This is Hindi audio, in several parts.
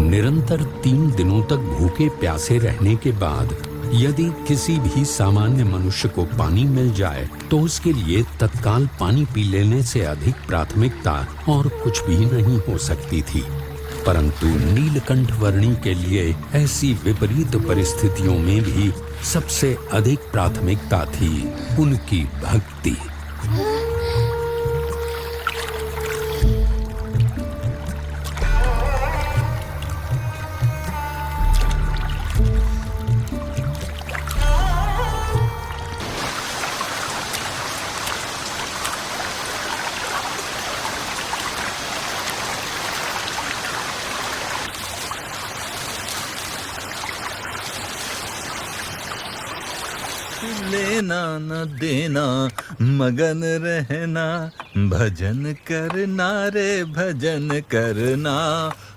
निरंतर 3 दिनों तक भूखे प्यासे रहने के बाद यदि किसी भी सामान्य मनुष्य को पानी मिल जाए तो उसके लिए तत्काल पानी पी लेने से अधिक प्राथमिकता और कुछ भी नहीं हो सकती थी। परंतु नीलकंठ वर्णी के लिए ऐसी विपरीत परिस्थितियों में भी सबसे अधिक प्राथमिकता थी उनकी भक्ति। लेना न देना मगन रहना, भजन करना रे भजन करना,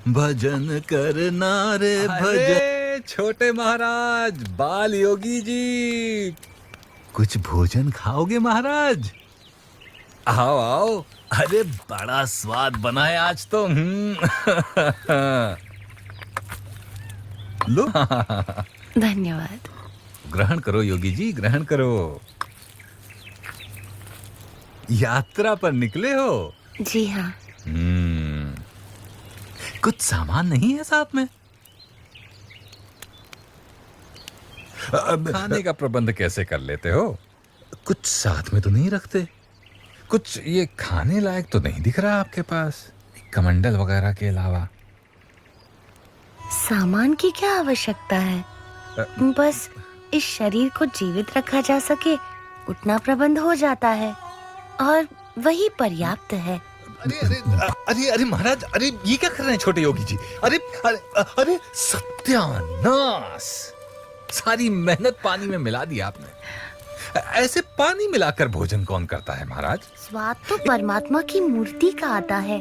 भजन करना रे भजन। छोटे महाराज, बाल योगी जी, कुछ भोजन खाओगे महाराज? आओ आओ, अरे बड़ा स्वाद बना है आज तो। लो। धन्यवाद। ग्रहण करो योगी जी, ग्रहण करो। यात्रा पर निकले हो? जी हाँ। कुछ सामान नहीं है साथ में? खाने का प्रबंध कैसे कर लेते हो? कुछ साथ में तो नहीं रखते? कुछ ये खाने लायक तो नहीं दिख रहा आपके पास, कमंडल वगैरह के अलावा? सामान की क्या आवश्यकता है? बस इस शरीर को जीवित रखा जा सके उतना प्रबंध हो जाता है और वही पर्याप्त है। अरे अरे अरे अरे महाराज, अरे ये क्या कर रहे हैं छोटे योगी जी? अरे अरे अरे सत्यानाश, सारी मेहनत पानी में मिला दी आपने। ऐसे पानी मिलाकर भोजन कौन करता है महाराज? स्वाद तो परमात्मा की मूर्ति का आता है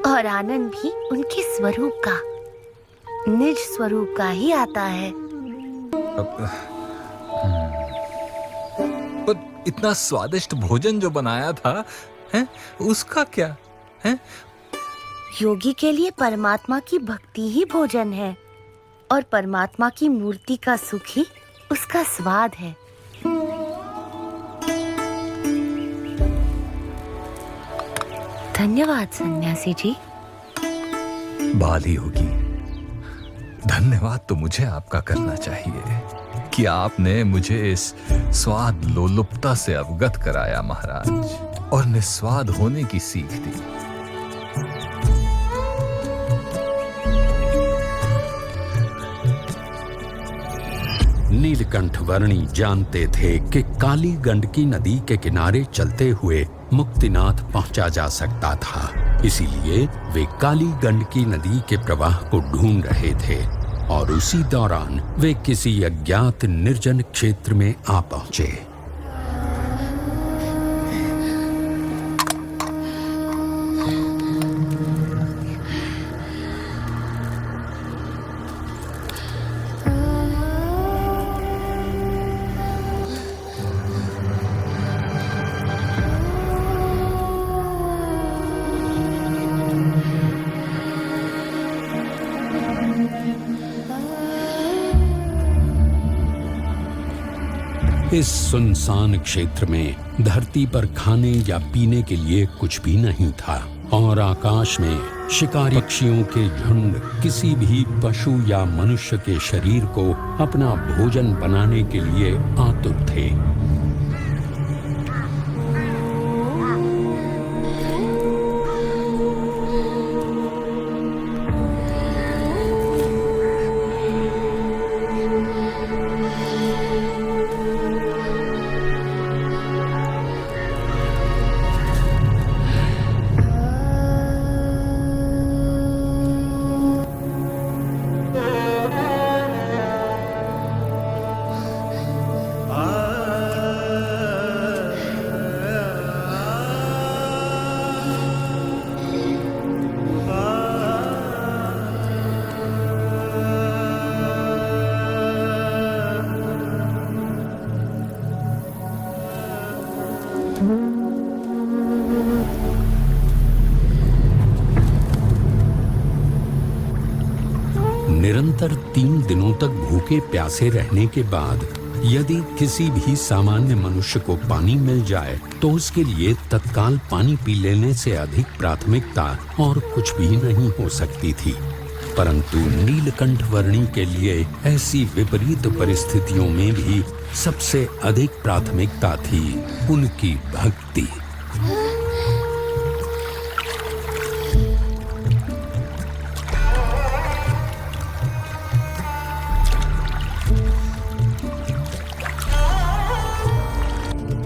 और आनंद भी उनके स्वरूप का, निज स्वरूप का ही आता है। पर इतना स्वादिष्ट भोजन जो बनाया था, हैं, उसका क्या है? योगी के लिए परमात्मा की भक्ति ही भोजन है और परमात्मा की मूर्ति का सुख ही उसका स्वाद है। धन्यवाद सन्यासी जी। बाली होगी, धन्यवाद तो मुझे आपका करना चाहिए कि आपने मुझे इस स्वाद लोलुपता से अवगत कराया महाराज, और निस्वाद होने की सीख दी। नीलकंठ वर्णी जानते थे कि काली गंडकी नदी के किनारे चलते हुए मुक्तिनाथ पहुंचा जा सकता था, इसीलिए वे काली गंडकी नदी के प्रवाह को ढूंढ रहे थे और उसी दौरान वे किसी अज्ञात निर्जन क्षेत्र में आ पहुंचे। इस सुनसान क्षेत्र में धरती पर खाने या पीने के लिए कुछ भी नहीं था और आकाश में शिकारी पक्षियों के झुंड किसी भी पशु या मनुष्य के शरीर को अपना भोजन बनाने के लिए आतुर थे। निरंतर 3 दिनों तक भूखे प्यासे रहने के बाद यदि किसी भी सामान्य मनुष्य को पानी मिल जाए तो उसके लिए तत्काल पानी पी लेने से अधिक प्राथमिकता और कुछ भी नहीं हो सकती थी। परंतु नीलकंठ वर्णी के लिए ऐसी विपरीत परिस्थितियों में भी सबसे अधिक प्राथमिकता थी उनकी भक्ति।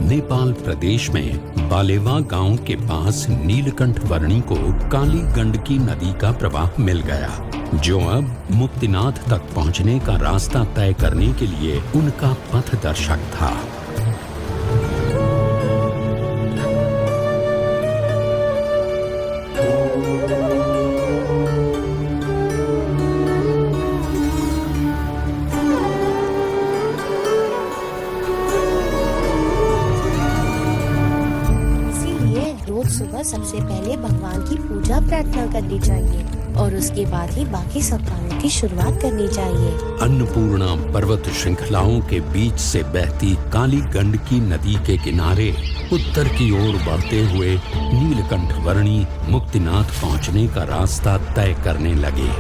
नेपाल प्रदेश में बालेवा गांव के पास नीलकंठ वर्णी को काली गंडकी नदी का प्रवाह मिल गया, जो अब मुक्तिनाथ तक पहुंचने का रास्ता तय करने के लिए उनका पथदर्शक था। सुबह सबसे पहले भगवान की पूजा प्रार्थना करनी चाहिए और उसके बाद ही बाकी सब कामों की शुरुआत करनी चाहिए। अन्नपूर्णा पर्वत श्रृंखलाओं के बीच से बहती काली गंडकी नदी के किनारे उत्तर की ओर बढ़ते हुए नीलकंठ वर्णी मुक्तिनाथ पहुंचने का रास्ता तय करने लगे।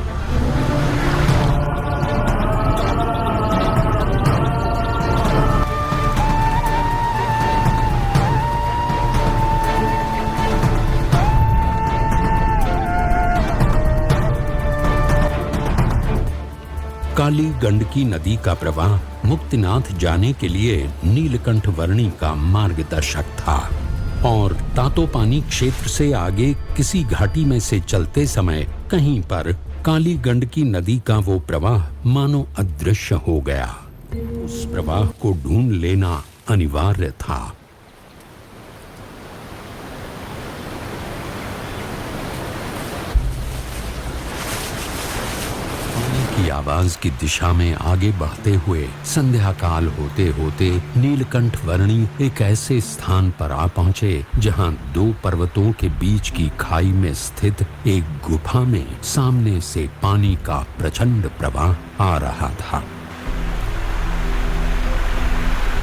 काली गंडकी नदी का प्रवाह मुक्तिनाथ जाने के लिए नीलकंठ वर्णी का मार्गदर्शक था और तातोपानी क्षेत्र से आगे किसी घाटी में से चलते समय कहीं पर काली गंडकी नदी का वो प्रवाह मानो अदृश्य हो गया। उस प्रवाह को ढूंढ लेना अनिवार्य था। की आवाज की दिशा में आगे बढ़ते हुए संध्या काल होते होते नीलकंठ वर्णी एक ऐसे स्थान पर आ पहुंचे जहां 2 पर्वतों के बीच की खाई में स्थित एक गुफा में सामने से पानी का प्रचंड प्रवाह आ रहा था।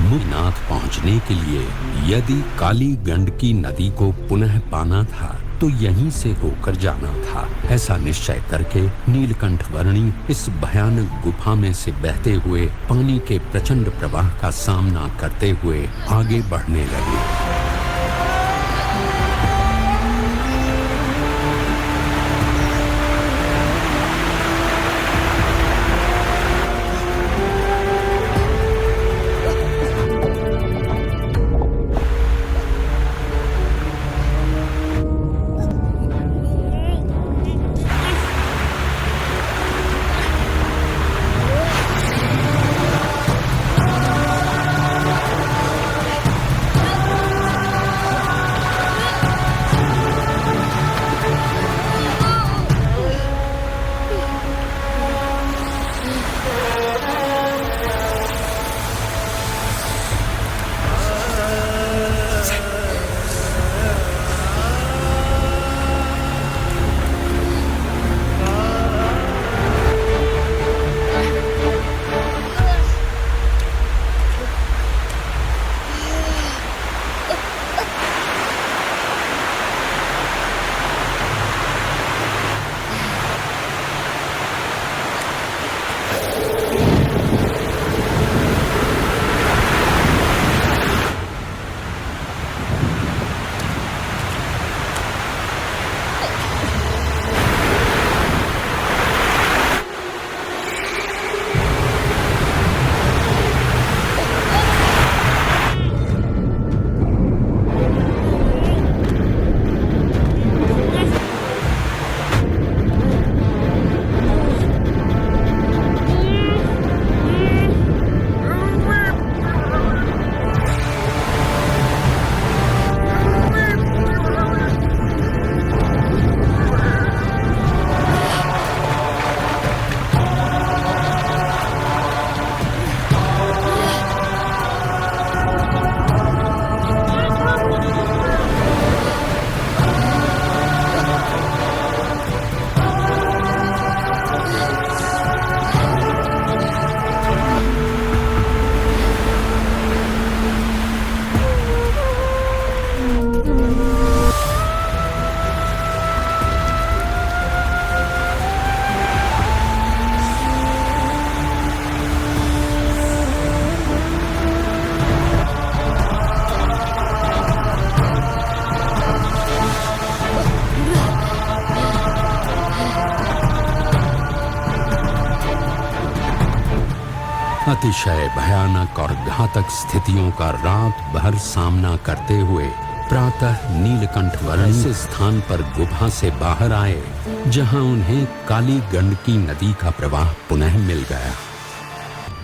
मुक्तिनाथ पहुंचने के लिए यदि काली गंडकी नदी को पुनः पाना था तो यहीं से होकर जाना था। ऐसा निश्चय करके नीलकंठ वर्णी इस भयानक गुफा में से बहते हुए पानी के प्रचंड प्रवाह का सामना करते हुए आगे बढ़ने लगे। अतिशय भयानक और घातक स्थितियों का रात भर सामना करते हुए प्रातः नीलकंठ वर्ण ऐसे स्थान पर गुफा से बाहर आए जहां उन्हें काली गंडकी नदी का प्रवाह पुनः मिल गया।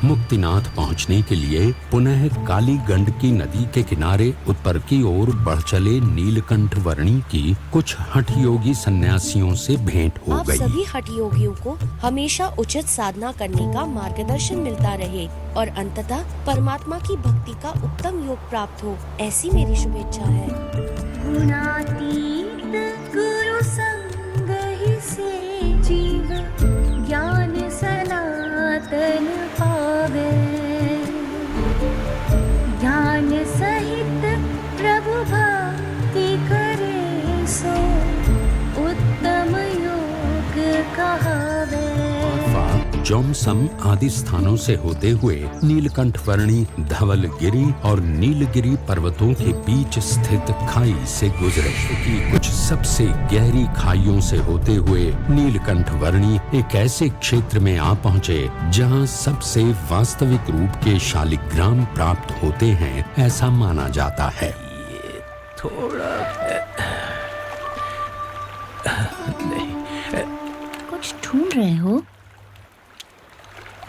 मुक्तिनाथ पहुंचने के लिए पुनः काली गंडकी नदी के किनारे उत्तर की ओर बढ़ चले नीलकंठ वर्णी की कुछ हठयोगी सन्यासियों से भेंट हो आप गई। सभी हठयोगियों को हमेशा उचित साधना करने का मार्गदर्शन मिलता रहे और अंततः परमात्मा की भक्ति का उत्तम योग प्राप्त हो, ऐसी मेरी शुभेच्छा है। गुणातीत गुरु संग ही से जीव ज्ञान सनातन पावे, ज्ञान सहित प्रभु भक्ति करे सो उत्तम योग कहावे। जोमसम आदि स्थानों से होते हुए नीलकंठ वर्णी धवलगिरी और नीलगिरी पर्वतों के बीच स्थित खाई से गुजरे कि कुछ सबसे गहरी खाइयों से होते हुए नीलकंठ वर्णी एक ऐसे क्षेत्र में आ पहुँचे जहाँ सबसे वास्तविक रूप के शालिग्राम प्राप्त होते हैं, ऐसा माना जाता है। थोड़ा नहीं। कुछ ढूंढ रहे हो?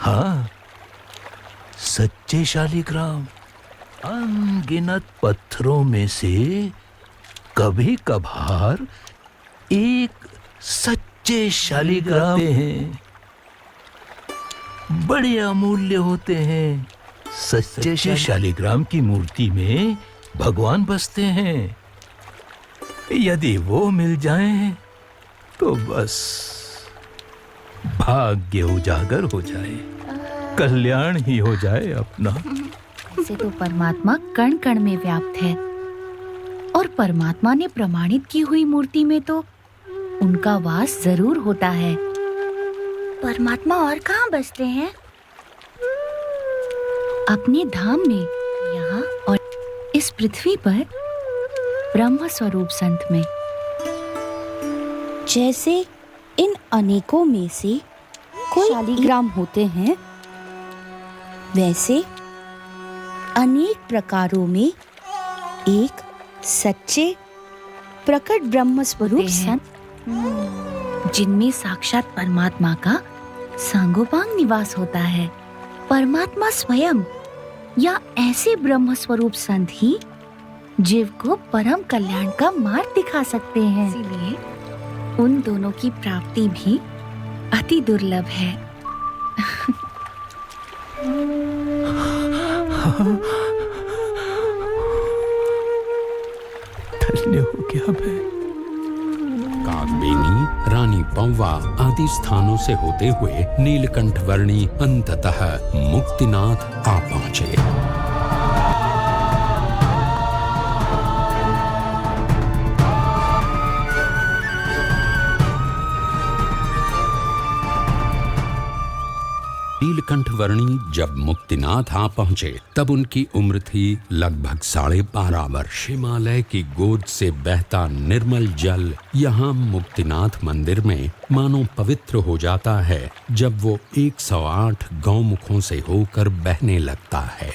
हाँ, सच्चे शालिग्राम अनगिनत पत्थरों में से कभी कभार एक सच्चे शालिग्राम हैं, बड़े अमूल्य होते हैं। सच्चे शालिग्राम की मूर्ति में भगवान बसते हैं। यदि वो मिल जाएं तो बस भाग्य उजागर हो जाए, कल्याण ही हो जाए अपना। से तो परमात्मा कण कण में व्याप्त है और परमात्मा ने प्रमाणित की हुई मूर्ति में तो उनका वास जरूर होता है। परमात्मा और कहाँ बसते हैं? अपने धाम में, यहाँ और इस पृथ्वी पर ब्रह्म स्वरूप संत में। जैसे इन अनेकों में से कोई शालिग्राम होते हैं, वैसे अनेक प्रकारों में एक सच्चे प्रकट ब्रह्म स्वरूप संत जिनमें साक्षात परमात्मा का सांगोपांग निवास होता है। परमात्मा स्वयं या ऐसे ब्रह्म स्वरूप संत ही जीव को परम कल्याण का मार्ग दिखा सकते हैं। इसीलिए उन दोनों की प्राप्ति भी अति दुर्लभ है। धन्य हो गया मैं। कागबेनी, रानी पौवा आदि स्थानों से होते हुए नीलकंठ वर्णी अंततः मुक्तिनाथ आ पहुँचे। नीलकंठ वर्णी जब मुक्तिनाथ आ पहुंचे तब उनकी उम्र थी लगभग 12.5 वर्ष। हिमालय की गोद से बहता निर्मल जल यहाँ मुक्तिनाथ मंदिर में मानो पवित्र हो जाता है जब वो 108 गौमुखों से होकर बहने लगता है।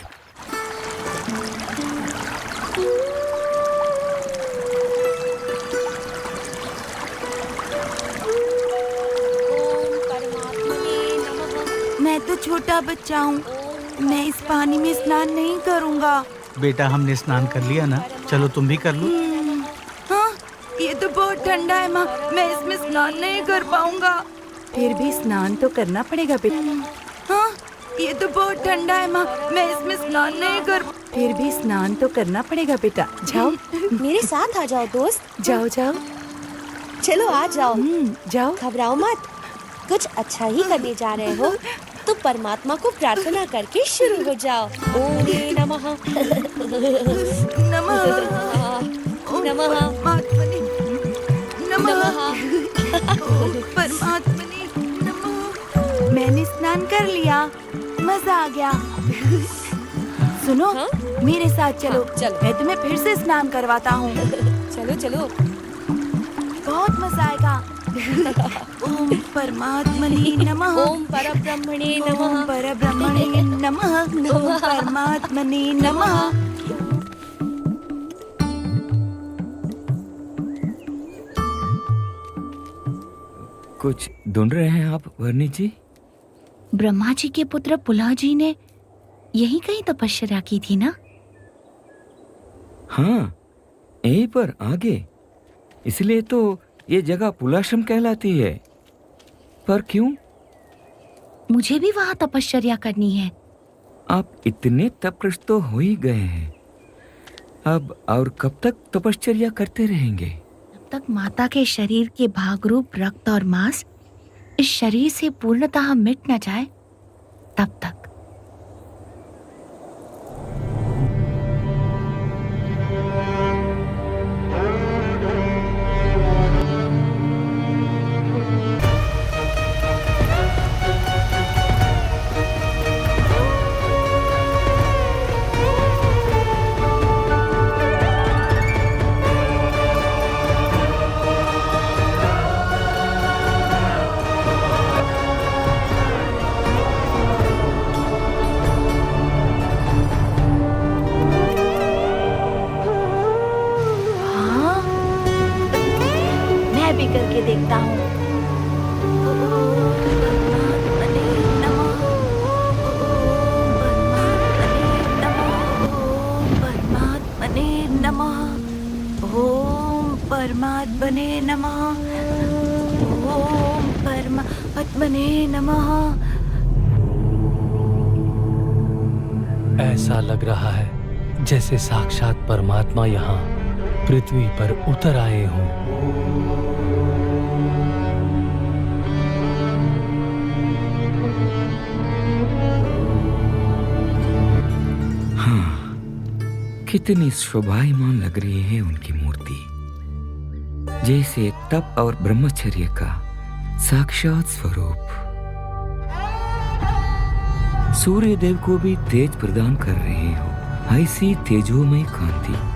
मैं तो छोटा बच्चा हूँ, मैं इस पानी में स्नान नहीं करूँगा। बेटा हमने स्नान कर लिया ना, चलो तुम भी कर लो। हाँ, ये तो बहुत ठंडा है माँ, मैं इसमें स्नान नहीं कर पाऊँगा। फिर भी स्नान तो करना पड़ेगा बेटा। हाँ, ये तो बहुत ठंडा है माँ, मैं इसमें स्नान नहीं कर। फिर भी स्नान तो करना पड़ेगा बेटा। जाओ मेरे साथ आ जाओ दोस्त। जाओ जाओ चलो आ जाओ। जाओ। घबराओ मत, कुछ अच्छा ही करने जा रहे हो तो परमात्मा को प्रार्थना करके शुरू हो जाओ। ओम नमः नमः नमः परमात्मने नमः ओम परमात्मने नमः। मैंने स्नान कर लिया, मजा आ गया। सुनो, हाँ? मेरे साथ चलो। हाँ, चलो। मैं तुम्हें फिर से स्नान करवाता हूँ। चलो चलो। बहुत मजा आएगा। ओम परमात्मने नमः। ओम परब्रह्मणे ओम नमः। परब्रह्मणे नमः। ओम परमात्मने नमः। कुछ ढूंढ रहे हैं आप वर्णी जी? ब्रह्मा जी के पुत्र पुलह जी ने यही कहीं तपस्या की थी ना? हाँ, यहीं पर आगे। इसलिए तो ये जगह पुलाश्रम कहलाती है। पर क्यों? मुझे भी वहां तपश्चर्या करनी है। आप इतने तपस्वी तो हो ही गए हैं। अब और कब तक तपश्चर्या करते रहेंगे? जब तक माता के शरीर के भागरूप रक्त और मांस इस शरीर से पूर्णतः मिट न जाए, तब तक। भी करके देखता हूँ। परमात्मने नमः। ओम परमात्मने नमः। ओम परमात्मने नमः। ऐसा लग रहा है जैसे साक्षात परमात्मा यहाँ पृथ्वी पर उतर आए हों। हाँ, कितनी शोभायमान लग रही है उनकी मूर्ति, जैसे तप और ब्रह्मचर्य का साक्षात स्वरूप। सूर्य देव को भी तेज प्रदान कर रहे हो, ऐसी तेजोमय कांति।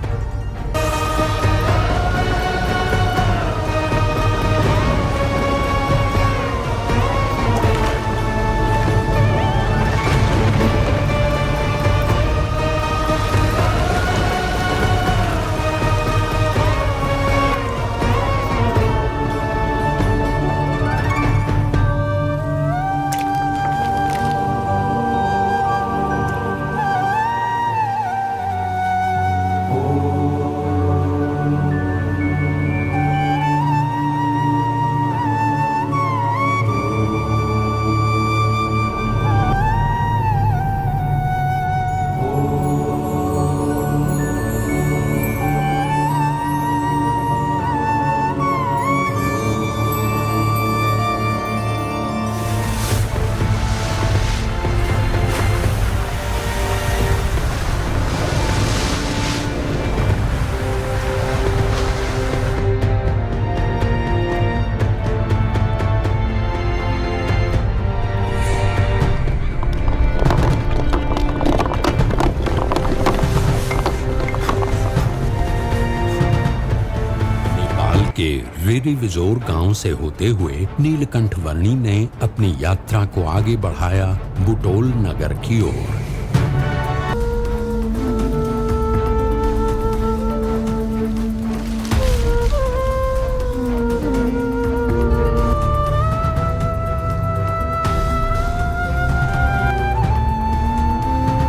रिविजोर गांव से होते हुए नीलकंठ वर्णी ने अपनी यात्रा को आगे बढ़ाया बुटोल नगर की ओर।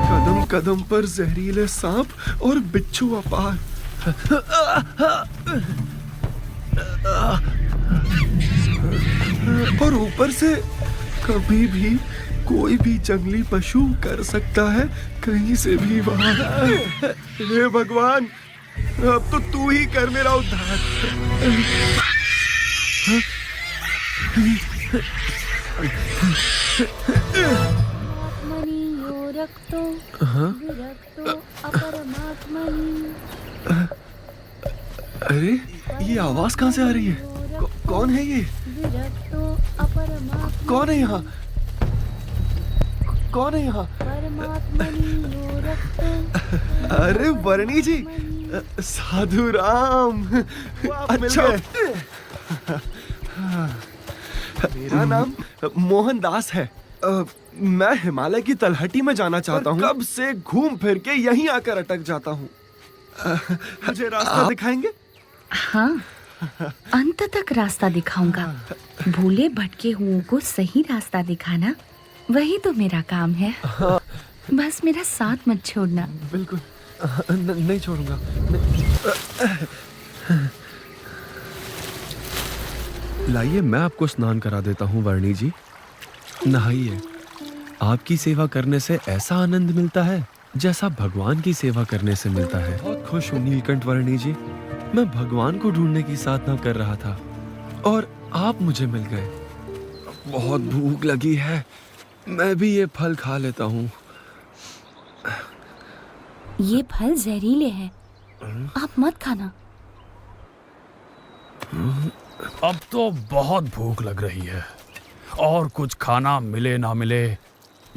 कदम कदम पर जहरीले सांप और बिच्छू अपार। और ऊपर से कभी भी कोई भी जंगली पशु कर सकता है कहीं से भी वार। हे भगवान, अब तो तू ही कर मेरा उद्धार। अरे ये आवाज कहाँ से आ रही है? कौन है ये? कौन है यहाँ? कौन है यहाँ? अरे वर्णी जी, साधु राम। अच्छा मेरा नाम मोहनदास है। मैं हिमालय की तलहटी में जाना चाहता हूँ। कब से घूम फिर के यहीं आकर अटक जाता हूँ। मुझे रास्ता दिखाएंगे? हाँ, अंत तक रास्ता दिखाऊंगा। भूले भटके हुओं को सही रास्ता दिखाना, वही तो मेरा काम है। बस मेरा साथ मत छोड़ना। बिल्कुल नहीं छोड़ूंगा। लाइए मैं आपको स्नान करा देता हूँ वर्णी जी। नहाइए। आपकी सेवा करने से ऐसा आनंद मिलता है जैसा भगवान की सेवा करने से मिलता है। बहुत खुश हूँ नीलकंठ वर्णी जी। मैं भगवान को ढूंढने की साधना कर रहा था और आप मुझे मिल गए। बहुत भूख लगी है, मैं भी ये फल खा लेता हूँ। ये फल जहरीले हैं, आप मत खाना। अब तो बहुत भूख लग रही है और कुछ खाना मिले ना मिले,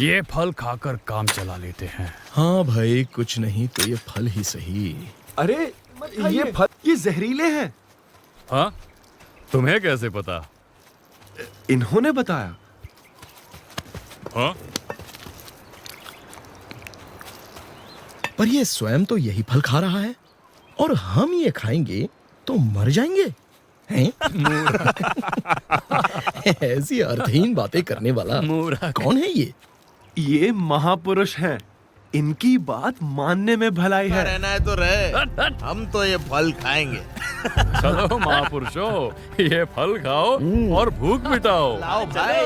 ये फल खाकर काम चला लेते हैं। हाँ भाई, कुछ नहीं तो ये फल ही सही। अरे ये फल ये जहरीले हैं। हाँ, तुम्हें कैसे पता? इन्होंने बताया। हाँ? पर ये स्वयं तो यही फल खा रहा है और हम ये खाएंगे तो मर जाएंगे हैं? ऐसी अर्थहीन बातें करने वाला कौन है ये? ये महापुरुष हैं। इनकी बात मानने में भलाई है। रहना है तो रहे, हम तो ये फल खाएंगे। चलो महापुरुछो, ये फल खाओ और भूख मिटाओ। लाओ भाई।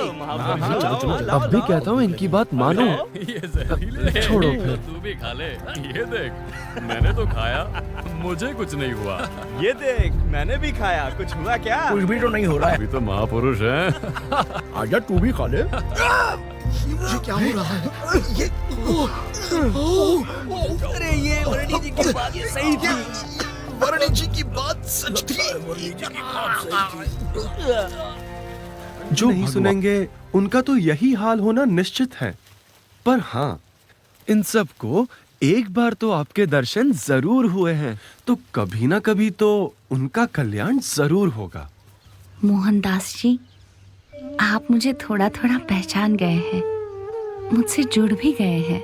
अब भी कहता हूँ इनकी बात मानो। ये जहरीले हैं। छोड़ो फिर। तू भी खा ले। ये देख, मैंने तो खाया, मुझे कुछ नहीं हुआ। ये देख, मैंने भी खाया, कुछ हुआ क्या? कुछ भी तो नहीं हो रहा है। अभी तो महापुरुष हैं। आजा तू भी खा ले। मुझे क्या हो रहा है? ये अरे ये वर्णी जी की बात सही थी। वर्णी जी की बात सच थी। जो नहीं सुनेंगे उनका तो यही हाल होना निश्चित है। पर हाँ, इन सब को एक बार तो आपके दर्शन जरूर हुए हैं, तो कभी ना कभी तो उनका कल्याण जरूर होगा। मोहनदास जी, आप मुझे थोड़ा थोड़ा पहचान गए हैं, मुझसे जुड़ भी गए हैं।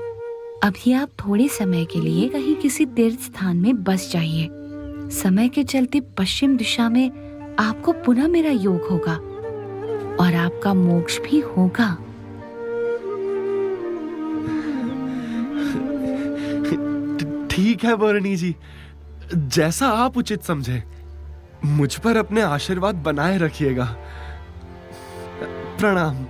अभी आप थोड़े समय के लिए कहीं किसी तीर्थ स्थान में बस जाइए। समय के चलते पश्चिम दिशा में आपको पुनः मेरा योग होगा और आपका मोक्ष भी होगा। ठीक है वर्णी जी, जैसा आप उचित समझे। मुझ पर अपने आशीर्वाद बनाए रखिएगा। प्रणाम।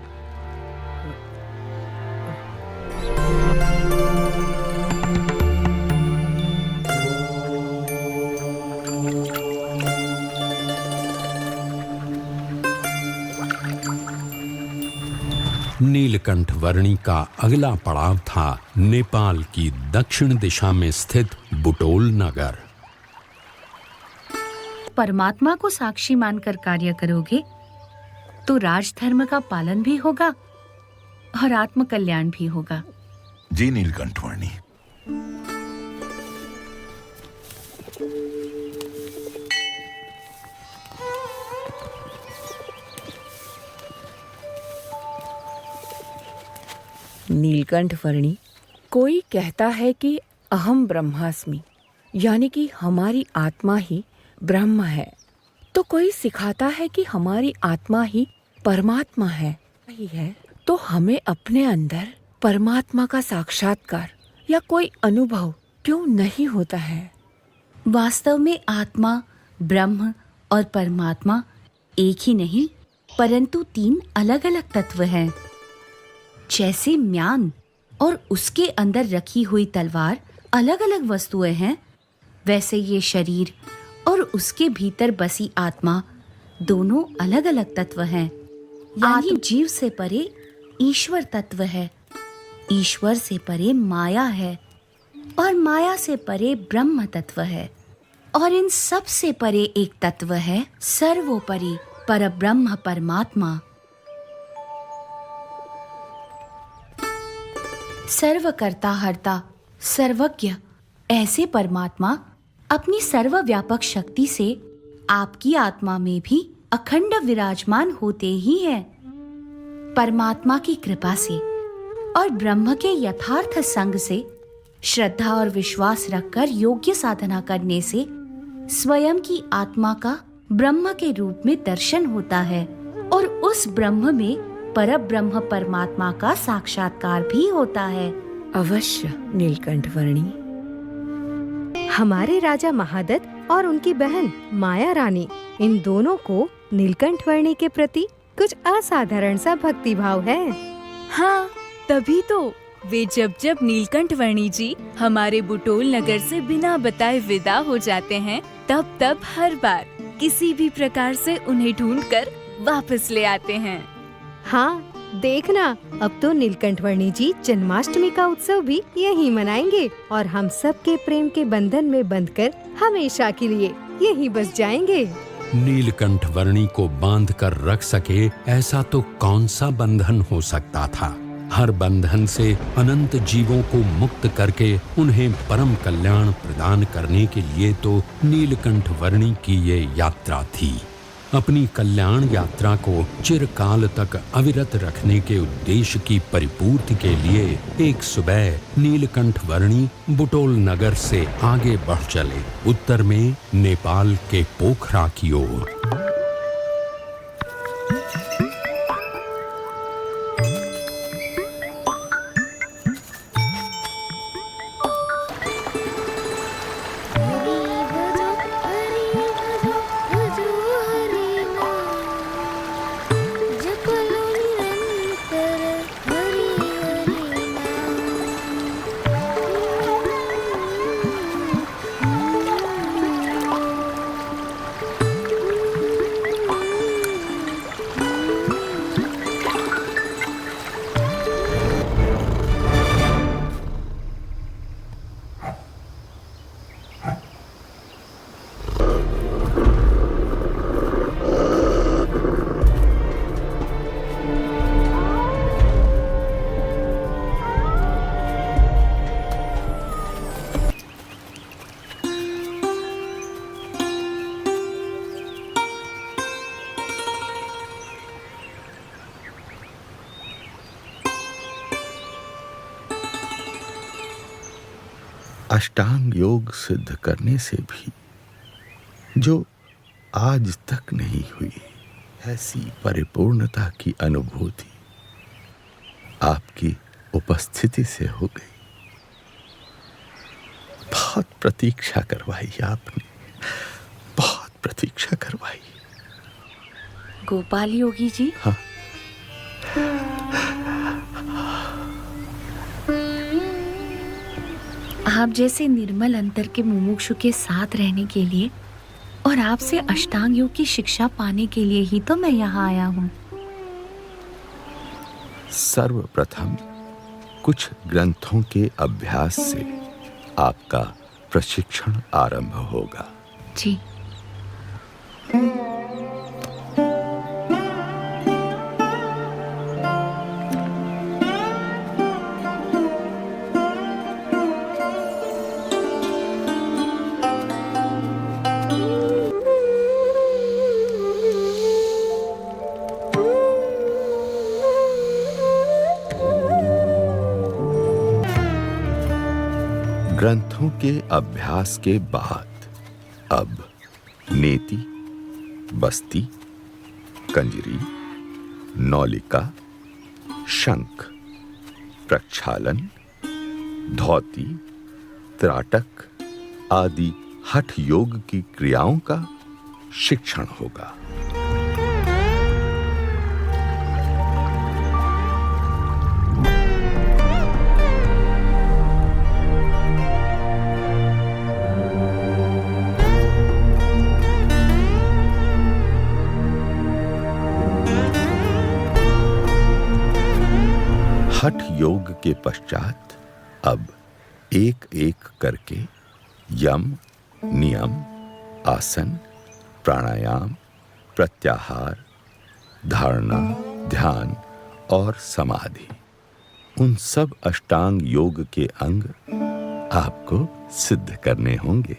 नीलकंठ वर्णी का अगला पड़ाव था नेपाल की दक्षिण दिशा में स्थित बुटोल नगर। परमात्मा को साक्षी मानकर कार्य करोगे तो राजधर्म का पालन भी होगा और आत्म कल्याण भी होगा। जी नीलकंठ वर्णी। नीलकंठ वर्णी, कोई कहता है कि अहम ब्रह्मास्मि, यानी कि हमारी आत्मा ही ब्रह्म है, तो कोई सिखाता है कि हमारी आत्मा ही परमात्मा है। तो हमें अपने अंदर परमात्मा का साक्षात्कार या कोई अनुभव क्यों नहीं होता है? वास्तव में आत्मा, ब्रह्म और परमात्मा एक ही नहीं, परंतु तीन अलग अलग तत्व हैं। जैसे म्यान और उसके अंदर रखी हुई तलवार अलग अलग वस्तुएं हैं, वैसे ये शरीर और उसके भीतर बसी आत्मा दोनों अलग अलग तत्व हैं। यानी जीव से परे ईश्वर तत्व है, ईश्वर से परे माया है और माया से परे ब्रह्म तत्व है, और इन सब से परे एक तत्व है सर्वोपरि परब्रह्म परमात्मा। सर्वकर्ता हर्ता सर्वज्ञ ऐसे परमात्मा अपनी सर्वव्यापक शक्ति से आपकी आत्मा में भी अखंड विराजमान होते ही हैं। परमात्मा की कृपा से और ब्रह्म के यथार्थ संग से, श्रद्धा और विश्वास रखकर योग्य साधना करने से स्वयं की आत्मा का ब्रह्म के रूप में दर्शन होता है और उस ब्रह्म में परब्रह्म परमात्मा का साक्षात्कार भी होता है। अवश्य नीलकंठ वर्णी। हमारे राजा महादत्त और उनकी बहन माया रानी, इन दोनों को नीलकंठ वर्णी के प्रति कुछ असाधारण सा भक्ति भाव है। हाँ, तभी तो वे जब नीलकंठ वर्णी जी हमारे बुटोल नगर से बिना बताए विदा हो जाते हैं, तब हर बार किसी भी प्रकार से उन्हें ढूंढकर वापस ले आते हैं। हाँ, देखना, अब तो नीलकंठ वर्णी जी जन्माष्टमी का उत्सव भी यहीं मनाएंगे और हम सबके प्रेम के बंधन में बंधकर हमेशा के लिए यहीं बस जाएंगे। नीलकंठ वर्णी को बांध कर रख सके ऐसा तो कौन सा बंधन हो सकता था। हर बंधन से अनंत जीवों को मुक्त करके उन्हें परम कल्याण प्रदान करने के लिए तो नीलकंठ वर्णी की ये यात्रा थी। अपनी कल्याण यात्रा को चिरकाल तक अविरत रखने के उद्देश्य की परिपूर्ति के लिए एक सुबह नीलकंठ वर्णी बुटोल नगर से आगे बढ़ चले, उत्तर में नेपाल के पोखरा की ओर। अष्टांग योग सिद्ध करने से भी जो आज तक नहीं हुई, ऐसी परिपूर्णता की अनुभूति आपकी उपस्थिति से हो गई। बहुत प्रतीक्षा करवाई आपने, बहुत प्रतीक्षा करवाई। गोपाल योगी जी, हाँ, आप जैसे निर्मल अंतर के मुमुक्षु के साथ रहने के लिए और आपसे अष्टांग योग की शिक्षा पाने के लिए ही तो मैं यहाँ आया हूँ। सर्वप्रथम कुछ ग्रंथों के अभ्यास से आपका प्रशिक्षण आरंभ होगा। जी। ग्रंथों के अभ्यास के बाद अब नेति, बस्ती, कंजरी, नौलिका, शंख, प्रक्षालन, धौती, त्राटक आदि हठ योग की क्रियाओं का शिक्षण होगा। हठ योग के पश्चात अब एक एक करके यम, नियम, आसन, प्राणायाम, प्रत्याहार, धारणा, ध्यान और समाधि, उन सब अष्टांग योग के अंग आपको सिद्ध करने होंगे।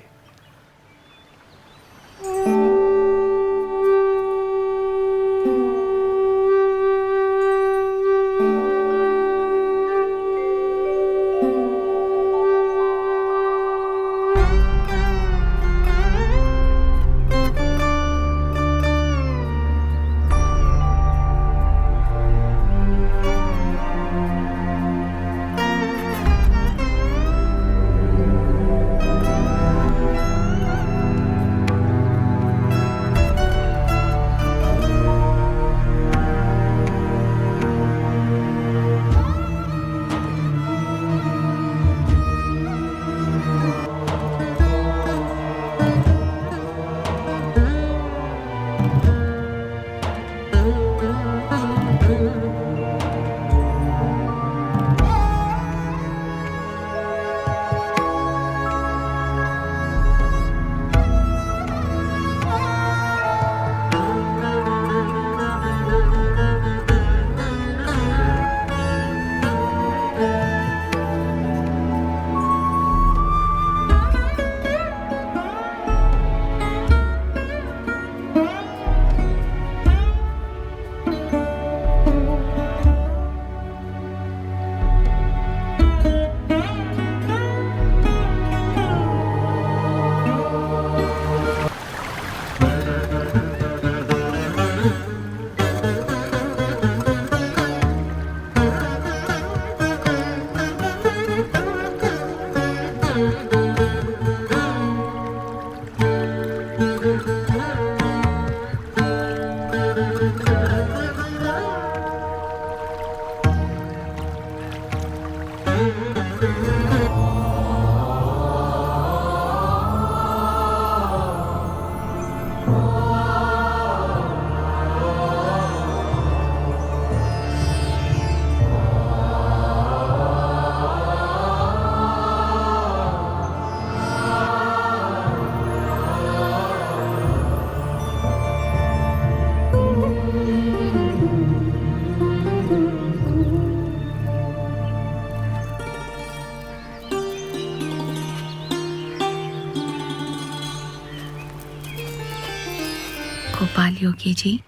गोपाल योगी जी,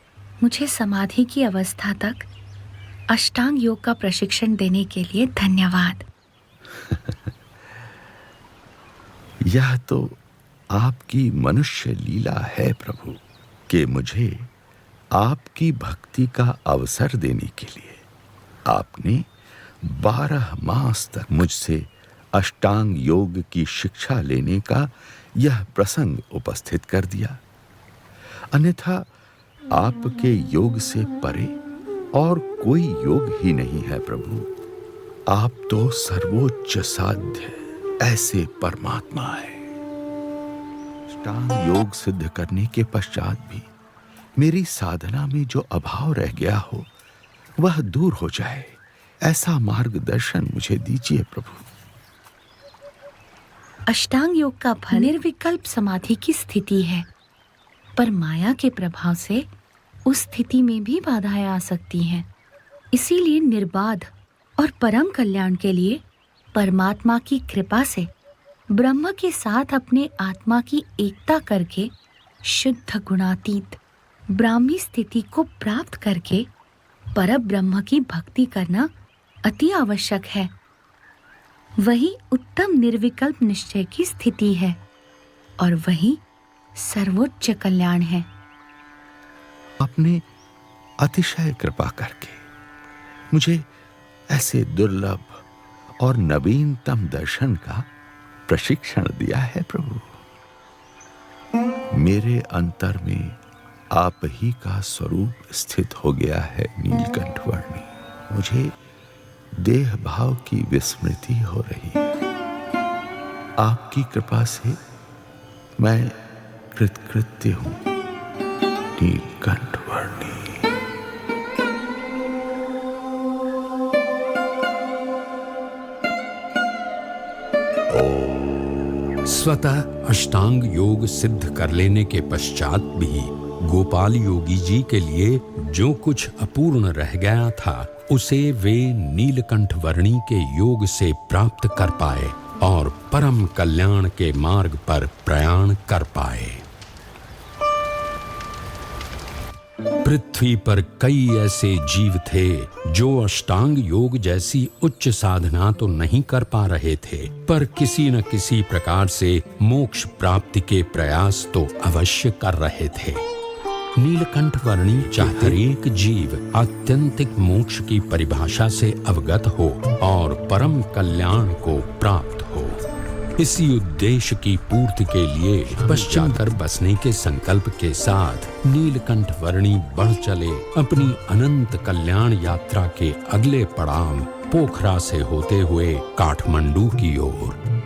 मुझे समाधि की अवस्था तक अष्टांग योग का प्रशिक्षण देने के लिए धन्यवाद। यह तो आपकी मनुष्य लीला है प्रभु कि मुझे आपकी भक्ति का अवसर देने के लिए आपने 12 मास तक मुझसे अष्टांग योग की शिक्षा लेने का यह प्रसंग उपस्थित कर दिया। अन्यथा आपके योग से परे और कोई योग ही नहीं है प्रभु। आप तो सर्वोच्च साध्य ऐसे परमात्मा है। अष्टांग योग सिद्ध करने के पश्चात भी मेरी साधना में जो अभाव रह गया हो वह दूर हो जाए, ऐसा मार्गदर्शन मुझे दीजिए प्रभु। अष्टांग योग का फल निर्विकल्प समाधि की स्थिति है, पर माया के प्रभाव से उस स्थिति में भी बाधाएं आ सकती हैं। इसीलिए निर्बाध और परम कल्याण के लिए परमात्मा की कृपा से ब्रह्म के साथ अपने आत्मा की एकता करके शुद्ध गुणातीत ब्राह्मी स्थिति को प्राप्त करके परब्रह्म की भक्ति करना अति आवश्यक है। वही उत्तम निर्विकल्प निश्चय की स्थिति है और वही सर्वोच्च कल्याण है। आपने अतिशय कृपा करके मुझे ऐसे दुर्लभ और नवीनतम दर्शन का प्रशिक्षण दिया है प्रभु। मेरे अंतर में आप ही का स्वरूप स्थित हो गया है नीलकंठ वर्णी। मुझे देह भाव की विस्मृति हो रही है। आपकी कृपा से मैं कृतकृत्य हूं नीलकंठ वर्णी। स्वतः अष्टांग योग सिद्ध कर लेने के पश्चात भी गोपाल योगी जी के लिए जो कुछ अपूर्ण रह गया था उसे वे नीलकंठ वर्णी के योग से प्राप्त कर पाए और परम कल्याण के मार्ग पर प्रयाण कर पाए। पृथ्वी पर कई ऐसे जीव थे जो अष्टांग योग जैसी उच्च साधना तो नहीं कर पा रहे थे, पर किसी न किसी प्रकार से मोक्ष प्राप्ति के प्रयास तो अवश्य कर रहे थे। नीलकंठ वर्णी चाहते हर एक जीव आत्यंतिक मोक्ष की परिभाषा से अवगत हो और परम कल्याण को प्राप्त हो। इसी उद्देश्य की पूर्ति के लिए पश्चिम कर बसने के संकल्प के साथ नीलकंठ वर्णी बढ़ चले अपनी अनंत कल्याण यात्रा के अगले पड़ाव पोखरा से होते हुए काठमांडू की ओर।